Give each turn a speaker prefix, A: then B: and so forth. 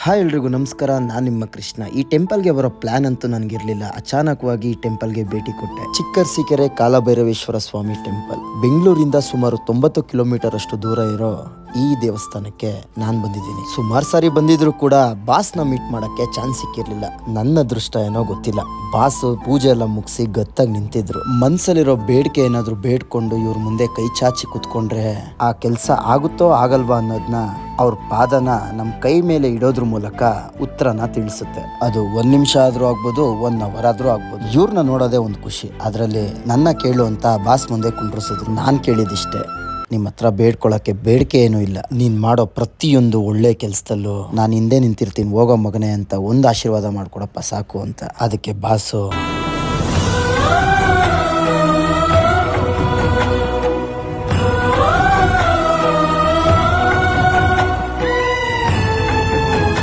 A: Hi ಎಲ್ರಿಗೂ ನಮಸ್ಕಾರ. ನಾನು ನಿಮ್ಮ ಕೃಷ್ಣ. ಈ ಟೆಂಪಲ್ಗೆ ಬರೋ ಪ್ಲಾನ್ ಅಂತೂ ನನಗಿರಲಿಲ್ಲ. ಅಚಾನಕವಾಗಿ ಈ ಟೆಂಪಲ್ಗೆ ಭೇಟಿ ಕೊಟ್ಟೆ. ಚಿಕ್ಕರ್ಸಿಕೆರೆ ಕಾಲಭೈರವೇಶ್ವರ ಸ್ವಾಮಿ ಟೆಂಪಲ್ ಬೆಂಗಳೂರಿಂದ ಸುಮಾರು 90 ಕಿಲೋಮೀಟರ್ ಅಷ್ಟು ದೂರ ಇರೋ ಈ ದೇವಸ್ಥಾನಕ್ಕೆ ನಾನು ಬಂದಿದ್ದೀನಿ. ಸುಮಾರು ಸಾರಿ ಬಂದಿದ್ರು ಕೂಡ ಬಾಸ್ನ ಮೀಟ್ ಮಾಡಕ್ಕೆ ಚಾನ್ಸ್ ಸಿಕ್ಕಿರ್ಲಿಲ್ಲ. ನನ್ನ ಅದೃಷ್ಟ ಏನೋ ಗೊತ್ತಿಲ್ಲ. ಬಾಸ್ ಪೂಜೆ ಎಲ್ಲ ಮುಗಿಸಿ ಗತ್ತಾಗಿ ನಿಂತಿದ್ರು. ಮನ್ಸಲ್ಲಿರೋ ಬೇಡಿಕೆ ಏನಾದ್ರು ಬೇಡ್ಕೊಂಡು ಇವ್ರ ಮುಂದೆ ಕೈ ಚಾಚಿ ಕುತ್ಕೊಂಡ್ರೆ ಆ ಕೆಲಸ ಆಗುತ್ತೋ ಆಗಲ್ವಾ ಅನ್ನೋದನ್ನ ಅವ್ರ ಪಾದನ ನಮ್ಮ ಕೈ ಮೇಲೆ ಇಡೋದ್ರ ಮೂಲಕ ಉತ್ತರನ ತಿಳಿಸುತ್ತೆ. ಅದು 1 ನಿಮಿಷ ಆದ್ರೂ ಆಗ್ಬೋದು, 1 ಅವರ್ ಆದ್ರೂ ಆಗ್ಬೋದು. ಇವ್ರನ್ನ ನೋಡೋದೇ ಒಂದು ಖುಷಿ. ಅದರಲ್ಲಿ ನನ್ನ ಕೇಳು ಅಂತ ಬಾಸ್ ಮುಂದೆ ಕುಂಡ್ರಿಸಿದ್ರು. ನಾನು ಕೇಳಿದಿಷ್ಟೇ, ನಿಮ್ಮ ಹತ್ರ ಬೇಡ್ಕೊಳ್ಳೋಕ್ಕೆ ಬೇಡಿಕೆ ಏನೂ ಇಲ್ಲ. ನೀನು ಮಾಡೋ ಪ್ರತಿಯೊಂದು ಒಳ್ಳೆ ಕೆಲಸದಲ್ಲೂ ನಾನು ಹಿಂದೆ ನಿಂತಿರ್ತೀನಿ, ಹೋಗೋ ಮಗನೇ ಅಂತ ಒಂದು ಆಶೀರ್ವಾದ ಮಾಡ್ಕೊಡಪ್ಪ ಸಾಕು ಅಂತ. ಅದಕ್ಕೆ ಬಾಸು